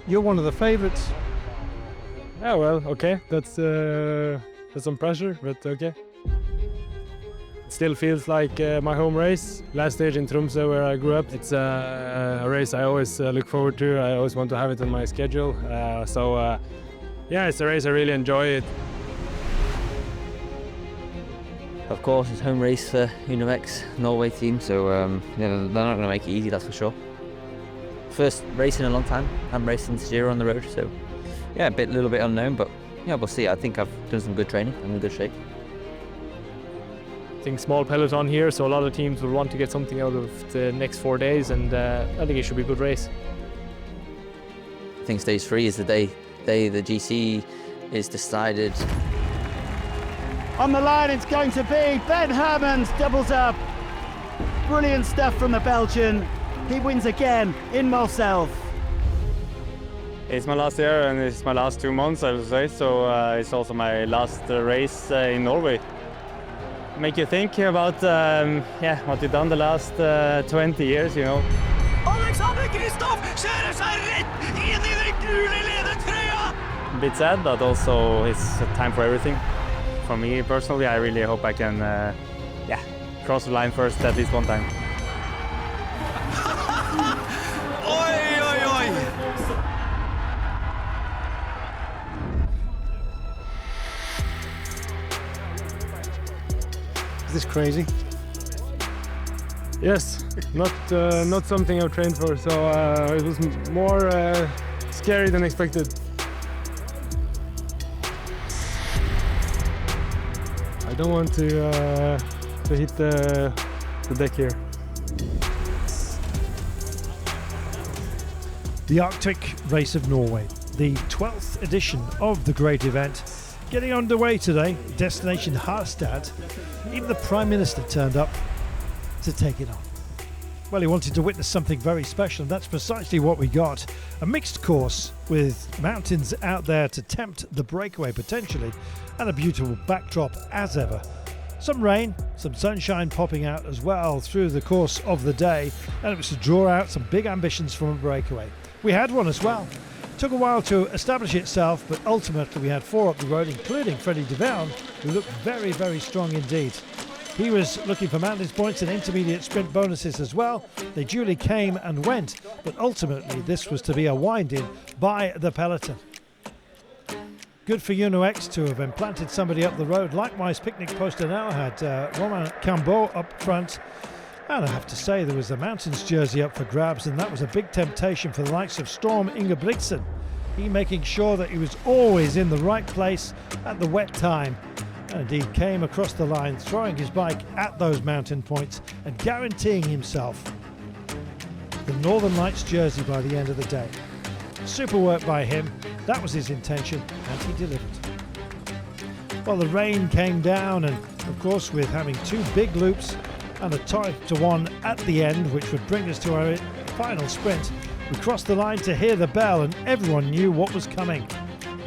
You're one of the favourites. Yeah, well, okay, that's some pressure, but okay. It still feels like my home race. Last stage in Tromsø, where I grew up, it's a race I always look forward to. I always want to have it on my schedule. Yeah, it's a race I really enjoy. Of course, it's home race for Uno-X Norway team, so they're not going to make it easy, that's for sure. First race in a long time. I haven't raced since Giro on the road, so yeah, a little bit unknown, but yeah, we'll see. I think I've done some good training. I'm in good shape. I think small peloton here, so a lot of teams will want to get something out of the next 4 days, and I think it should be a good race. I think stage 3 is the day the GC is decided. On the line it's going to be Ben Hermans, doubles up. Brilliant stuff from the Belgian. He wins again in Mulself. It's my last year and it's my last 2 months, I would say, so it's also my last race in Norway. Make you think about what you've done the last 20 years, you know. Alexander Kristoff kjører seg rett inn i den gule ledertrøya! A bit sad, but also it's time for everything. For me personally, I really hope I can cross the line first at least one time. Oi, oi, oi! Is this crazy? Yes, not something I've trained for, so it was more scary than expected. I don't want to hit the deck here. The Arctic Race of Norway, the 12th edition of the great event, getting underway today. Destination Harstad. Even the Prime Minister turned up to take it on. Well, he wanted to witness something very special, and that's precisely what we got. A mixed course with mountains out there to tempt the breakaway potentially, and a beautiful backdrop as ever. Some rain, some sunshine popping out as well through the course of the day, and it was to draw out some big ambitions from a breakaway. We had one as well. Took a while to establish itself, but ultimately we had 4 up the road, including Freddie de Verne, who looked very, very strong indeed. He was looking for mountains points and intermediate sprint bonuses as well. They duly came and went, but ultimately this was to be a wind-in by the peloton. Good for Uno-X to have implanted somebody up the road. Likewise, Picnic Poster now had Romain Cambeau up front. And I have to say, there was a Mountains jersey up for grabs, and that was a big temptation for the likes of Storm Ingebrigtsen. He making sure that he was always in the right place at the wet time. And he came across the line, throwing his bike at those mountain points and guaranteeing himself the Northern Lights jersey by the end of the day. Super work by him. That was his intention, and he delivered. Well, the rain came down, and of course, with having 2 big loops and a tight to one at the end, which would bring us to our final sprint, we crossed the line to hear the bell, and everyone knew what was coming.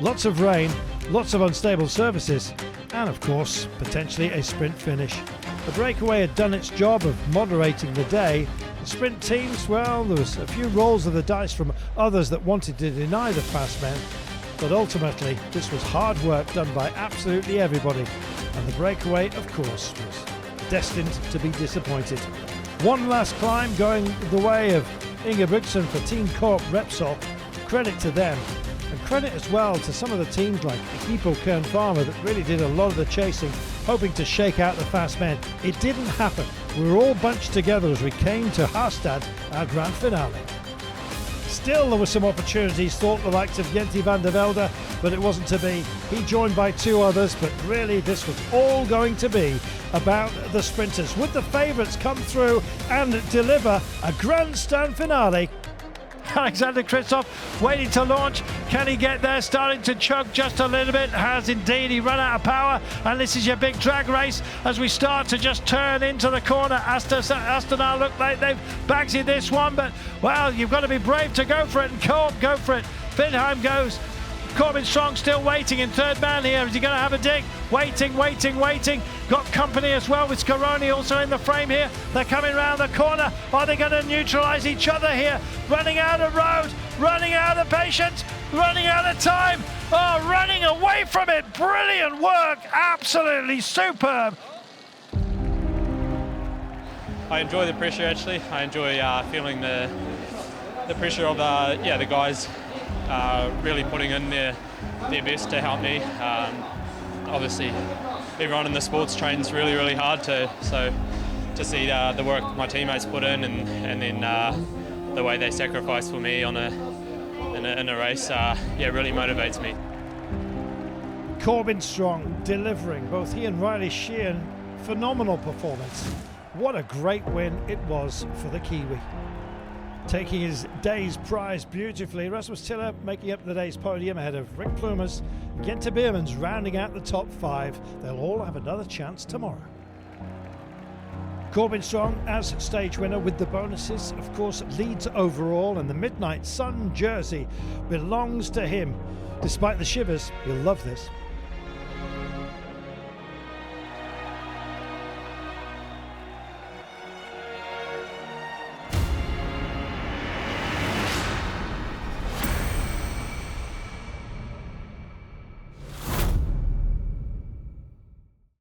Lots of rain, lots of unstable surfaces, and of course, potentially a sprint finish. The breakaway had done its job of moderating the day. The sprint teams, well, there was a few rolls of the dice from others that wanted to deny the fast men, but ultimately this was hard work done by absolutely everybody, and the breakaway, of course, was destined to be disappointed. One last climb going the way of Ingebrigtsen for Team Corp Repsol. Credit to them, and credit as well to some of the teams like Equipo Kern Pharma that really did a lot of the chasing, hoping to shake out the fast men. It didn't happen. We were all bunched together as we came to Harstad, our grand finale. Still, there were some opportunities, thought the likes of Jenti van der Velde, but it wasn't to be. He joined by 2 others, but really this was all going to be about the sprinters. Would the favourites come through and deliver a grandstand finale? Alexander Kristoff waiting to launch. Can he get there? Starting to choke just a little bit. Has indeed. He run out of power. And this is your big drag race as we start to just turn into the corner. Astana look like they've bagsy this one, but well, you've got to be brave to go for it, and Co-op go for it. Finheim goes. Corbin Strong still waiting in third man here. Is he going to have a dig? Waiting. Got company as well with Scaroni also in the frame here. They're coming round the corner. Are they going to neutralise each other here? Running out of road, running out of patience, running out of time. Oh, running away from it. Brilliant work. Absolutely superb. I enjoy the pressure actually. I enjoy feeling the pressure of the guys really putting in their best to help me. Obviously, everyone in the sports trains really hard to see the work my teammates put in and then the way they sacrifice for me in a race, really motivates me. Corbin Strong delivering, both he and Riley Sheehan, phenomenal performance. What a great win it was for the Kiwi. Taking his day's prize beautifully, Rasmus Tiller making up the day's podium ahead of Rick Plumers. Gente Biermans rounding out the top 5. They'll all have another chance tomorrow. Corbin Strong as stage winner with the bonuses, of course, leads overall, and the Midnight Sun jersey belongs to him. Despite the shivers, he'll love this.